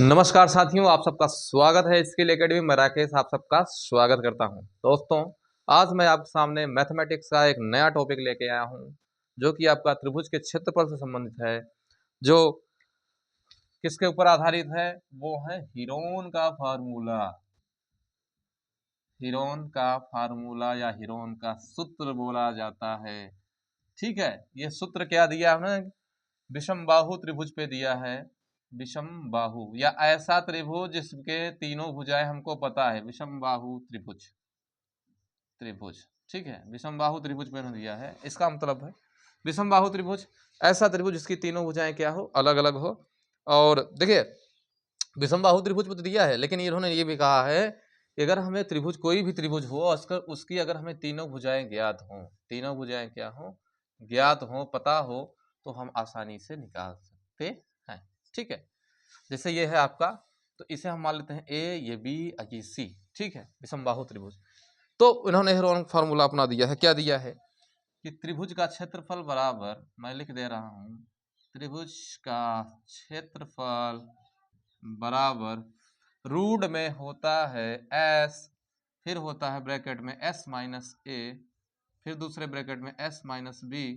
नमस्कार साथियों, आप सबका स्वागत है स्किल एकेडमी में। राकेश आप सबका स्वागत करता हूं। दोस्तों, आज मैं आपके सामने मैथमेटिक्स का एक नया टॉपिक लेके आया हूं, जो कि आपका त्रिभुज के क्षेत्रफल से संबंधित है। जो किसके ऊपर आधारित है? वो है हीरोन का फार्मूला। हीरोन का फार्मूला या हीरोन का सूत्र बोला जाता है। ठीक है, ये सूत्र क्या दिया हमने? विषमबाहु त्रिभुज पे दिया है। विषमबाहु या ऐसा त्रिभुज जिसके तीनों भुजाएं हमको पता है, विषमबाहु त्रिभुज। त्रिभुज ठीक है, विषमबाहु त्रिभुज पे दिया है। इसका मतलब है विषमबाहु त्रिभुज ऐसा त्रिभुज जिसकी तीनों भुजाएं क्या हो, अलग अलग हो। और देखिए, विषमबाहु त्रिभुज पे तो दिया है, लेकिन इन्होंने ये भी कहा है कि अगर हमें त्रिभुज, कोई भी त्रिभुज हो, उसकी अगर हमें तीनों भुजाएं ज्ञात हो, तीनों भुजाएं क्या हो, ज्ञात हो, पता हो, तो हम आसानी से निकाल सकते हैं। ठीक है, जैसे ये है आपका, तो इसे हम मान लेते हैं ए, ये बी, ये सी। ठीक है, विषमबाहु त्रिभुज। तो इन्होंने हीरोन फार्मूला अपना दिया है। क्या दिया है कि त्रिभुज का क्षेत्रफल बराबर, मैं लिख दे रहा हूं, त्रिभुज का क्षेत्रफल बराबर रूट में होता है एस, फिर होता है ब्रैकेट में एस माइनस ए, फिर दूसरे ब्रैकेट में एस माइनस बी,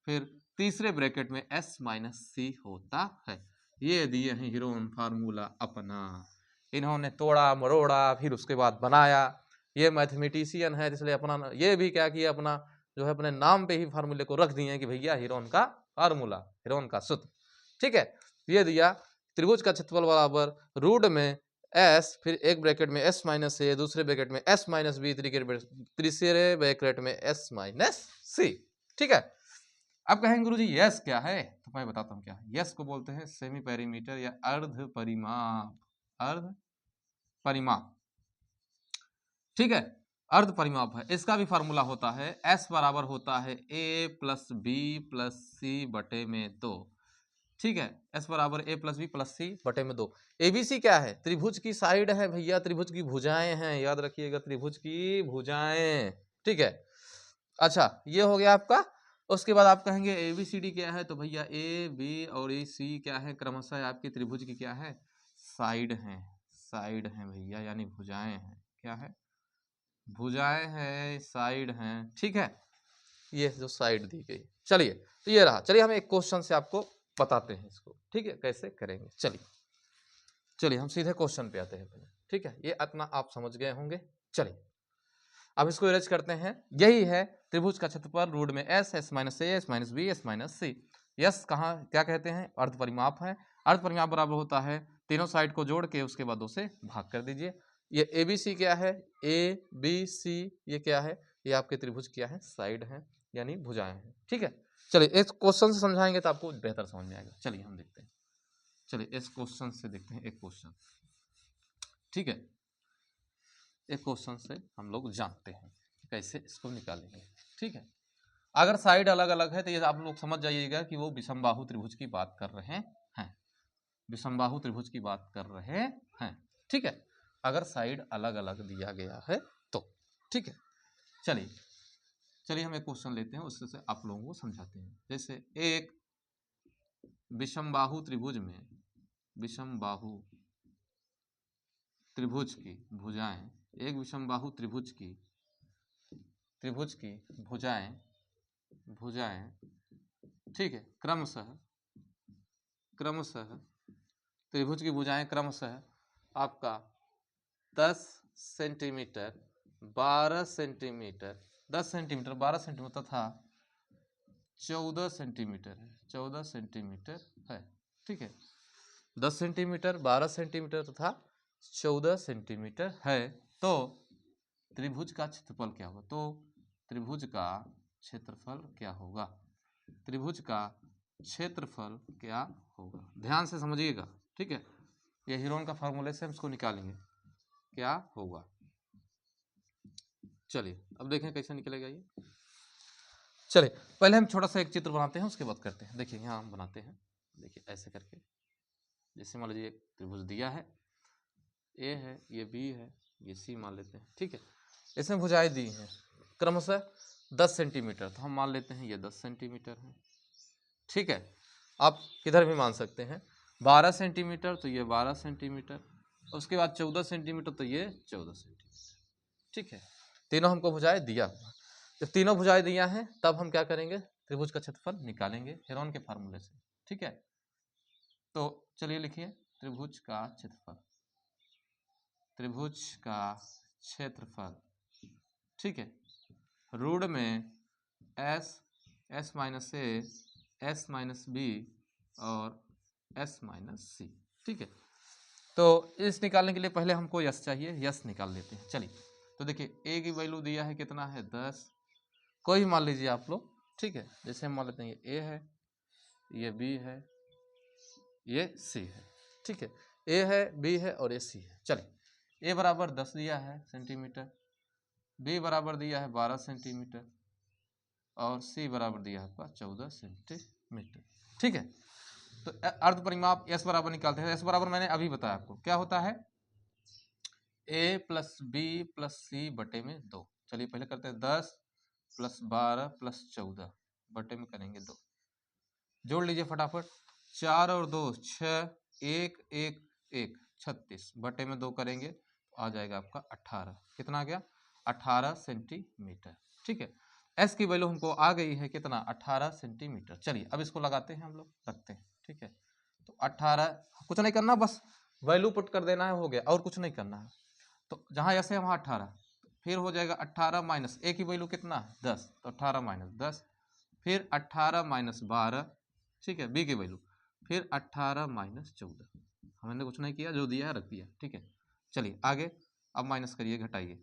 फिर तीसरे ब्रैकेट में एस माइनस सी होता है। ये दिए हैं हीरोन फार्मूला अपना। इन्होंने तोड़ा मरोड़ा, फिर उसके बाद बनाया। ये मैथमेटिशियन है, इसलिए अपना ये भी क्या किया, अपना जो है अपने नाम पे ही फार्मूले को रख दिए कि भैया हीरोन का फार्मूला, हीरोन का सूत्र। ठीक है, ये दिया त्रिभुज का क्षेत्रफल बराबर रूट में एस, फिर एक ब्रैकेट में एस माइनस ए, दूसरे ब्रैकेट में एस माइनस बी, तीसरे ब्रैकेट में एस माइनस सी। ठीक है, अब कहेंगे गुरुजी यस क्या है, तो मैं बताता हूँ क्या है। यस को बोलते हैं सेमी पेरीमीटर या अर्ध परिमाप। अर्ध परिमाप, ठीक है, अर्ध परिमाप है। इसका भी फार्मूला होता है, एस बराबर होता है ए प्लस बी प्लस सी बटे में 2। ठीक है, एस बराबर ए प्लस बी प्लस सी बटे में 2। एबीसी क्या है? त्रिभुज की साइड है भैया, त्रिभुज की भुजाएं हैं, याद रखिएगा, त्रिभुज की भुजाएं। ठीक है, अच्छा, ये हो गया आपका। उसके बाद आप कहेंगे एबीसीडी क्या है, तो भैया ए बी और ए सी क्या है, क्रमशः आपकी त्रिभुज की क्या है, साइड है। साइड है भैया, यानी भुजाएं हैं। क्या है? भुजाएं हैं, साइड हैं। ठीक है, ये जो साइड दी गई। चलिए, तो ये रहा। चलिए हम एक क्वेश्चन से आपको बताते हैं इसको। ठीक है, कैसे करेंगे। चलिए हम सीधे क्वेश्चन पे आते हैं पहले। ठीक है, ये अपना आप समझ गए होंगे। चलिए अब इसको इरेज करते हैं। यही है त्रिभुज का क्षेत्रफल रूट में S, S minus A, S minus B, S minus C. S कहाँ क्या कहते हैं? अर्ध परिमाप है। अर्ध परिमाप बराबर होता है तीनों साइड को जोड़ के उसके बाद 2 से भाग कर दीजिए। ये ए बी सी क्या है? ए बी सी ये क्या है? ये आपके त्रिभुज क्या है? साइड है, यानी भुजाएं हैं। ठीक है, चलिए इस क्वेश्चन से समझाएंगे तो आपको बेहतर समझ में आएगा। चलिए हम देखते हैं। चलिए इस क्वेश्चन से देखते हैं एक क्वेश्चन। ठीक है, एक क्वेश्चन से हम लोग जानते हैं कैसे इसको निकालेंगे। ठीक है, अगर साइड अलग अलग है तो ये आप लोग समझ जाइएगा कि वो विषमबाहु त्रिभुज की बात कर रहे हैं। विषमबाहु त्रिभुज की बात कर रहे हैं। ठीक है, अगर साइड अलग अलग दिया गया है तो। ठीक है, चलिए चलिए हम एक क्वेश्चन लेते हैं, उससे आप लोगों को समझाते हैं। जैसे एक विषमबाहु त्रिभुज में, विषमबाहु त्रिभुज की भुजाएं, एक विषमबाहु त्रिभुज की भुजाएं भुजाएं ठीक है, क्रमशः त्रिभुज की भुजाएं क्रमशः आपका 10 सेंटीमीटर, 12 सेंटीमीटर, 10 सेंटीमीटर, 12 सेंटीमीटर तथा 14 सेंटीमीटर है। 14 सेंटीमीटर है। ठीक है, 10 सेंटीमीटर, 12 सेंटीमीटर तथा 14 सेंटीमीटर है। तो त्रिभुज का क्षेत्रफल क्या होगा? तो त्रिभुज का क्षेत्रफल क्या होगा? त्रिभुज का क्षेत्रफल क्या होगा? ध्यान से समझिएगा। ठीक है, ये हीरोन का फार्मूले से हम इसको निकालेंगे। क्या होगा? चलिए अब देखें कैसे निकलेगा ये। चलिए पहले हम छोटा सा एक चित्र बनाते हैं, उसके बाद करते हैं। देखिए यहाँ हम बनाते हैं, देखिए ऐसे करके। जैसे मान लीजिए एक त्रिभुज दिया है, ए है, ये बी है, ये सी मान लेते हैं। ठीक है, इसमें भुजाएं दी हैं क्रमशः 10 सेंटीमीटर, तो हम मान लेते हैं ये 10 सेंटीमीटर है। ठीक है, आप किधर भी मान सकते हैं। 12 सेंटीमीटर तो ये 12 सेंटीमीटर, उसके बाद 14 सेंटीमीटर तो ये 14 सेंटीमीटर। ठीक है, तीनों हमको भुजाएं दिया हुआ। जब तीनों भुजाएं दिया हैं तब हम क्या करेंगे, त्रिभुज का क्षेत्रफल निकालेंगे हेरोन के फार्मूले से। ठीक है, तो चलिए लिखिए त्रिभुज का क्षेत्रफल, त्रिभुज का क्षेत्रफल। ठीक है, रूट में S, S minus A, S minus B और एस माइनस सी। ठीक है, तो इस निकालने के लिए पहले हमको यस चाहिए, यस निकाल लेते हैं। चलिए, तो देखिए ए की वैल्यू दिया है कितना है 10, कोई भी मान लीजिए आप लोग। ठीक है, जैसे हम मान लेते हैं ये ए है, ये बी है, ये सी है। ठीक है, ए है, बी है और ये सी है। चलिए, ए बराबर 10 दिया है सेंटीमीटर, बी बराबर दिया है 12 सेंटीमीटर और सी बराबर दिया है आपका 14 सेंटीमीटर। ठीक है, तो अर्ध परिमाप एस बराबर निकालते हैं। एस बराबर मैंने अभी बताया आपको क्या होता है, ए प्लस बी प्लस सी बटे में 2। चलिए पहले करते हैं 10 प्लस 12 प्लस 14 बटे में करेंगे 2। जोड़ लीजिए फटाफट, 4 और 2 6, 1 1 1 36 बटे में 2 करेंगे तो आ जाएगा आपका 18। कितना आ गया, 18 सेंटीमीटर। ठीक है, एस की वैल्यू हमको आ गई है कितना, 18 सेंटीमीटर। चलिए अब इसको लगाते हैं, हम लोग रखते हैं। ठीक है, तो 18, कुछ नहीं करना, बस वैल्यू पुट कर देना है, हो गया, और कुछ नहीं करना है। तो जहाँ एस है वहाँ 18, फिर हो जाएगा 18 माइनस ए की वैल्यू कितना है 10, तो 18 माइनस 10, फिर 18 माइनस 12। ठीक है, बी की वैल्यू, फिर 18 माइनस 14। हमने कुछ नहीं किया, जो दिया है रख दिया। ठीक है, चलिए आगे, अब माइनस करिए, घटाइए।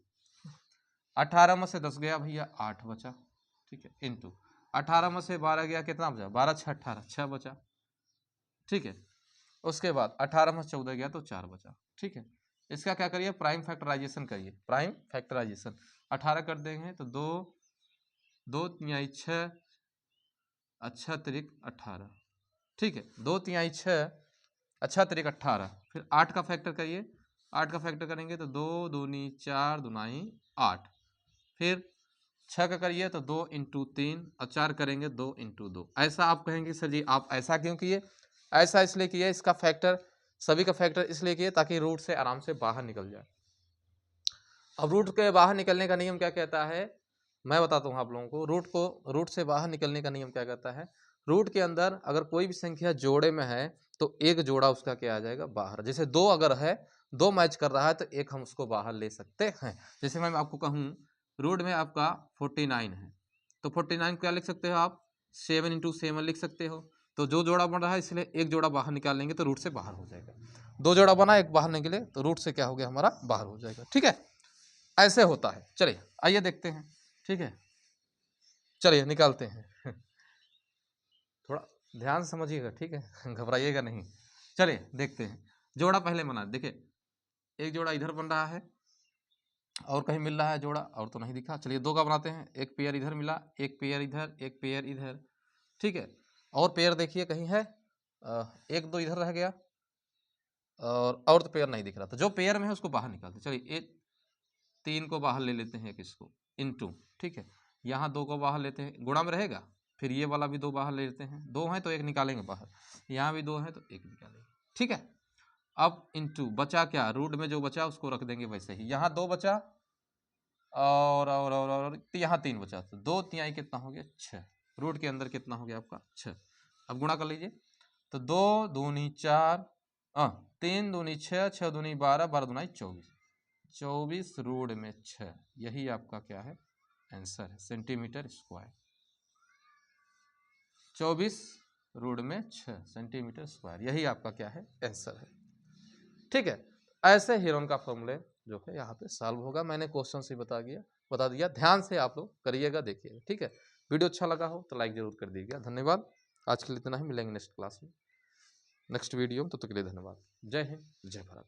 18 में से 10 गया भैया 8 बचा। ठीक है, इंटू 18 में से 12 गया, कितना बचा, 12 6 18, 6 बचा। ठीक है, उसके बाद 18 में 14 गया तो 4 बचा। ठीक है, इसका क्या करिए, प्राइम फैक्टराइजेशन करिए, प्राइम फैक्टराइजेशन। 18 कर देंगे तो 2 2 तिहाई 6, अच्छा तिरिक 18। ठीक है, 2 तिहाई 6, अच्छा तिरिक 18, फिर 8 का फैक्टर करिए, 8 का फैक्टर करेंगे तो 2 दूनी 4 दुनाई 8, फिर 6 का करिए तो 2 इंटू 3 और 4 करेंगे 2 इंटू 2। ऐसा आप कहेंगे सर जी आप ऐसा क्यों किए, ऐसा इसलिए किए, इसका फैक्टर, सभी का फैक्टर इसलिए किए ताकि रूट से आराम से बाहर निकल जाए। अब रूट के बाहर निकलने का नियम क्या कहता है, मैं बताता हूँ आप लोगों को। रूट से बाहर निकलने का नियम क्या कहता है, रूट के अंदर अगर कोई भी संख्या जोड़े में है तो एक जोड़ा उसका क्या आ जाएगा, बाहर। जैसे 2 अगर है, 2 मैच कर रहा है तो एक हम उसको बाहर ले सकते हैं। जैसे मैं आपको कहूँ रूट में आपका 49 है, तो 49 क्या लिख सकते हो आप, 7 इंटू 7 लिख सकते हो। तो जो जोड़ा बन रहा है इसलिए एक जोड़ा बाहर निकाल लेंगे तो रूट से बाहर हो जाएगा। 2 जोड़ा बना, एक बाहर निकले तो रूट से क्या हो गया, हमारा बाहर हो जाएगा। ठीक है, ऐसे होता है। चलिए आइए देखते हैं। ठीक है, चलिए निकालते हैं। थोड़ा ध्यान से समझिएगा, ठीक है, घबराइएगा नहीं। चलिए देखते हैं, जोड़ा पहले बना। देखिए एक जोड़ा इधर बन रहा है और कहीं मिल रहा है जोड़ा, और तो नहीं दिखा। चलिए 2 का बनाते हैं, एक पेयर इधर मिला, एक पेयर इधर, एक पेयर इधर। ठीक है, और पेयर देखिए कहीं है, 1 2 इधर रह गया, और तो पेयर नहीं दिख रहा था। जो पेयर में है उसको बाहर निकालते। चलिए 3 को बाहर ले लेते हैं, एक इसको इंटू। ठीक है, यहाँ 2 को बाहर लेते हैं, गुणा में रहेगा, फिर ये वाला भी 2 बाहर ले लेते हैं, 2 हैं तो एक निकालेंगे बाहर, यहाँ भी 2 हैं तो एक निकालेंगे। ठीक है, अब इंटू बचा क्या, रूट में जो बचा उसको रख देंगे वैसे ही। यहाँ 2 बचा और तो यहाँ 3 बचा, तो 2 तिहाई कितना हो गया 6, रूट के अंदर कितना हो गया आपका 6। अब गुणा कर लीजिए, तो 2 दूनी 4, 3 दूनी 6, 6 दूनी 12, 12 दूनी 24, 24 रूट में 6, यही आपका क्या है, आंसर है, सेंटीमीटर स्क्वायर। 24 रूट में 6 सेंटीमीटर स्क्वायर, यही आपका क्या है, आंसर है। ठीक है, ऐसे हेरोन का फॉर्मूले जो है यहाँ पे सॉल्व होगा। मैंने क्वेश्चन से बता दिया, ध्यान से आप लोग करिएगा, देखिएगा। ठीक है, वीडियो अच्छा लगा हो तो लाइक जरूर कर दीजिएगा। धन्यवाद, आज के लिए इतना ही, मिलेंगे नेक्स्ट क्लास में, नेक्स्ट वीडियो में। तो तक के लिए धन्यवाद। जय हिंद, जय भारत।